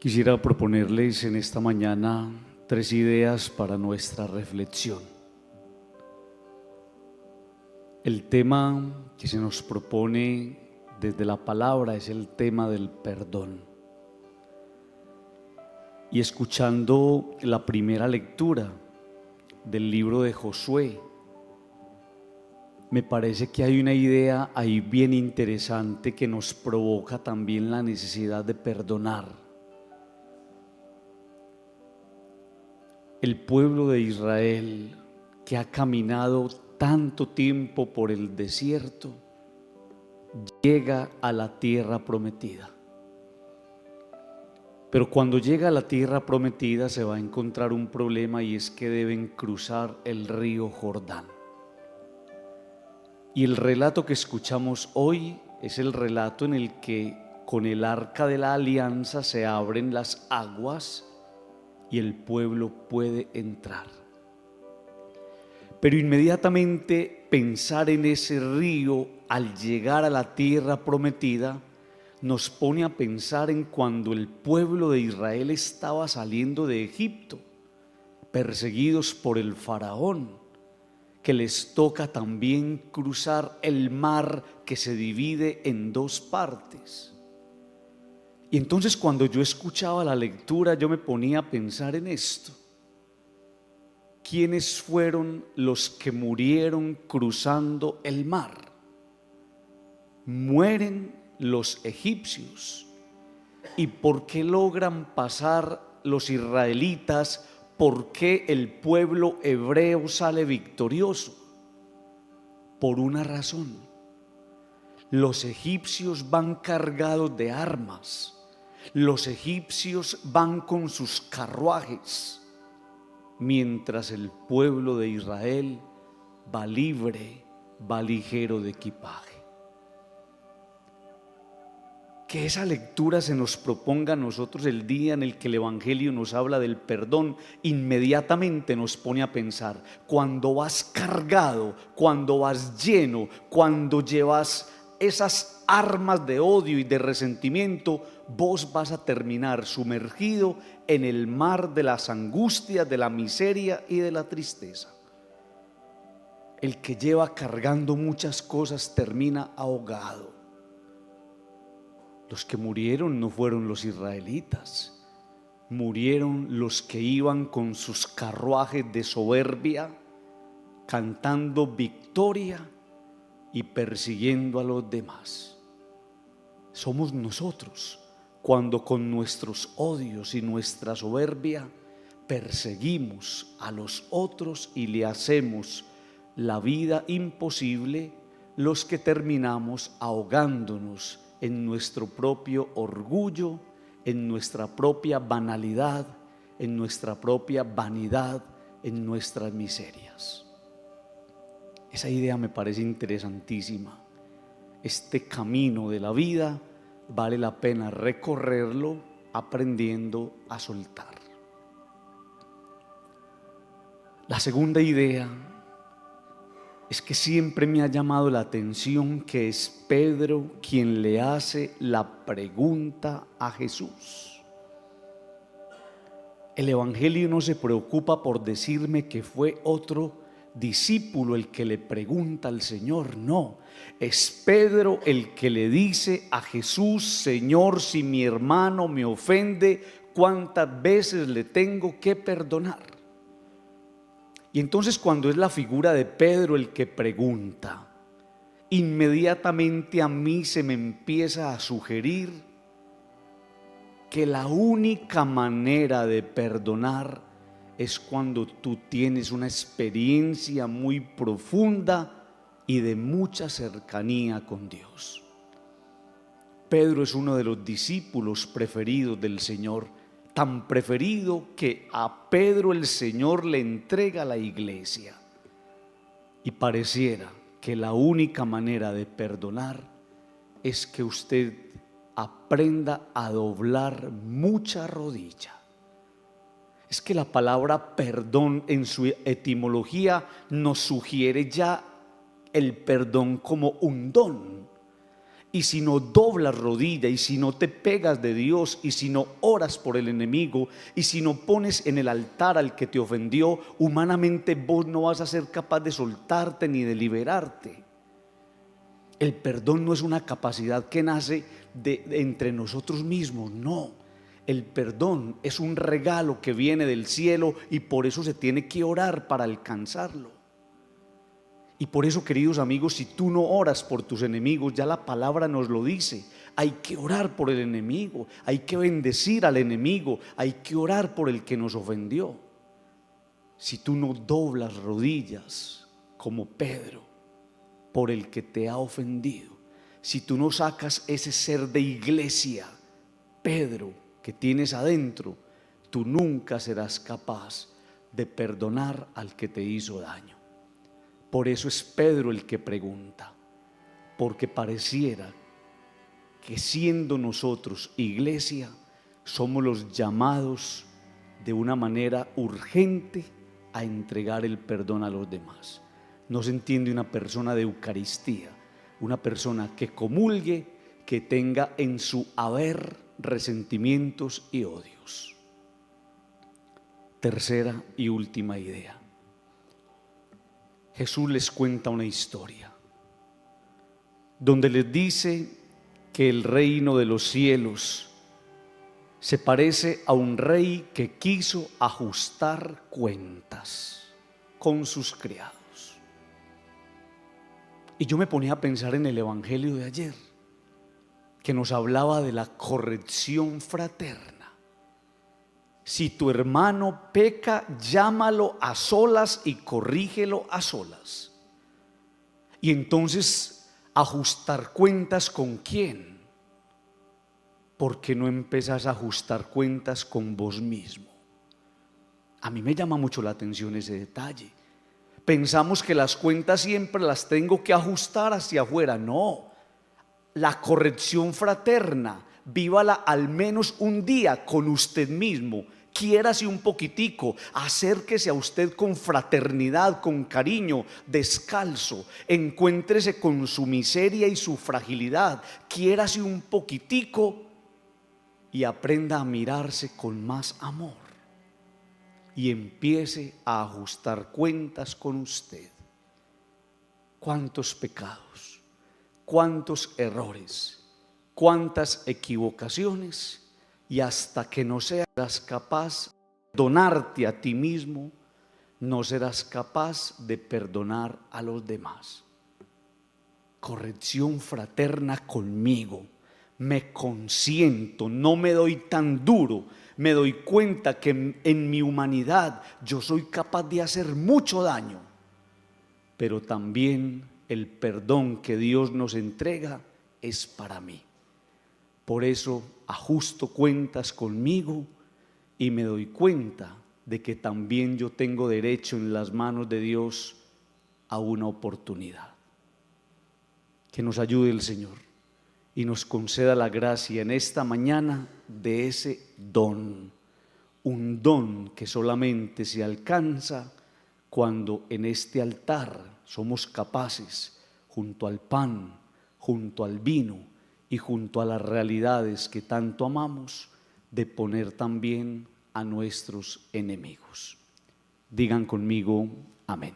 Quisiera proponerles en esta mañana 3 ideas para nuestra reflexión. El tema que se nos propone desde la palabra es el tema del perdón. Y escuchando la primera lectura del libro de Josué, me parece que hay una idea ahí bien interesante que nos provoca también la necesidad de perdonar. El pueblo de Israel, que ha caminado tanto tiempo por el desierto, llega a la tierra prometida. Pero cuando llega a la tierra prometida se va a encontrar un problema, y es que deben cruzar el río Jordán. Y el relato que escuchamos hoy es el relato en el que con el arca de la alianza se abren las aguas y el pueblo puede entrar. Pero inmediatamente pensar en ese río al llegar a la tierra prometida nos pone a pensar en cuando el pueblo de Israel estaba saliendo de Egipto, perseguidos por el faraón, que les toca también cruzar el mar que se divide en 2 partes. Y entonces cuando yo escuchaba la lectura yo me ponía a pensar en esto. ¿Quiénes fueron los que murieron cruzando el mar? Mueren los egipcios. ¿Y por qué logran pasar los israelitas? ¿Por qué el pueblo hebreo sale victorioso? Por una razón. Los egipcios van cargados de armas. Los egipcios van con sus carruajes, mientras el pueblo de Israel va libre, va ligero de equipaje. Que esa lectura se nos proponga a nosotros el día en el que el Evangelio nos habla del perdón. Inmediatamente nos pone a pensar: cuando vas cargado, cuando vas lleno, cuando llevas esas armas de odio y de resentimiento, vos vas a terminar sumergido en el mar de las angustias, de la miseria y de la tristeza. El que lleva cargando muchas cosas termina ahogado. Los que murieron no fueron los israelitas, murieron los que iban con sus carruajes de soberbia, cantando victoria y persiguiendo a los demás. Somos nosotros cuando con nuestros odios y nuestra soberbia perseguimos a los otros y le hacemos la vida imposible, los que terminamos ahogándonos en nuestro propio orgullo, en nuestra propia banalidad, en nuestra propia vanidad, en nuestras miserias. Esa idea me parece interesantísima. Este camino de la vida vale la pena recorrerlo aprendiendo a soltar. La segunda idea es que siempre me ha llamado la atención que es Pedro quien le hace la pregunta a Jesús. El Evangelio no se preocupa por decirme que fue otro discípulo el que le pregunta al Señor, no, es Pedro el que le dice a Jesús: Señor, si mi hermano me ofende, ¿cuántas veces le tengo que perdonar? Y entonces cuando es la figura de Pedro el que pregunta, inmediatamente a mí se me empieza a sugerir que la única manera de perdonar es cuando tú tienes una experiencia muy profunda y de mucha cercanía con Dios. Pedro es uno de los discípulos preferidos del Señor, tan preferido que a Pedro el Señor le entrega la iglesia. Y pareciera que la única manera de perdonar es que usted aprenda a doblar mucha rodilla. Es que la palabra perdón en su etimología nos sugiere ya el perdón como un don. y si no doblas rodilla, y si no te pegas de Dios, y si no oras por el enemigo, y si no pones en el altar al que te ofendió, humanamente vos no vas a ser capaz de soltarte ni de liberarte. El perdón no es una capacidad que nace de entre nosotros mismos, no. El perdón es un regalo que viene del cielo y por eso se tiene que orar para alcanzarlo. Y por eso, queridos amigos, si tú no oras por tus enemigos, ya la palabra nos lo dice, hay que orar por el enemigo, hay que bendecir al enemigo, hay que orar por el que nos ofendió. Si tú no doblas rodillas como Pedro por el que te ha ofendido, si tú no sacas ese ser de iglesia, Pedro, que tienes adentro, tú nunca serás capaz de perdonar al que te hizo daño. Por eso es Pedro el que pregunta, porque pareciera que siendo nosotros iglesia, somos los llamados de una manera urgente a entregar el perdón a los demás. No se entiende una persona de Eucaristía, una persona que comulgue, que tenga en su haber resentimientos y odios. Tercera y última idea. Jesús les cuenta una historia donde les dice que el reino de los cielos se parece a un rey que quiso ajustar cuentas con sus criados. Y yo me ponía a pensar en el evangelio de ayer, que nos hablaba de la corrección fraterna. Si tu hermano peca, llámalo a solas y corrígelo a solas. Y entonces, ajustar cuentas ¿con quién? ¿Por qué no empezás a ajustar cuentas con vos mismo? A mí me llama mucho la atención ese detalle. Pensamos que las cuentas siempre las tengo que ajustar hacia afuera. No, la corrección fraterna, vívala al menos un día con usted mismo. Quiérase un poquitico, acérquese a usted con fraternidad, con cariño, descalzo, encuéntrese con su miseria y su fragilidad, quiérase un poquitico y aprenda a mirarse con más amor y empiece a ajustar cuentas con usted. ¿Cuántos pecados, cuántos errores, cuántas equivocaciones? Y hasta que no seas capaz de perdonarte a ti mismo, no serás capaz de perdonar a los demás. Corrección fraterna conmigo. Me consiento, no me doy tan duro. Me doy cuenta que en mi humanidad yo soy capaz de hacer mucho daño. Pero también el perdón que Dios nos entrega es para mí. Por eso ajusto cuentas conmigo y me doy cuenta de que también yo tengo derecho en las manos de Dios a una oportunidad. Que nos ayude el Señor y nos conceda la gracia en esta mañana de ese don, un don que solamente se alcanza cuando en este altar somos capaces, junto al pan, junto al vino y junto a las realidades que tanto amamos, de poner también a nuestros enemigos. Digan conmigo, amén.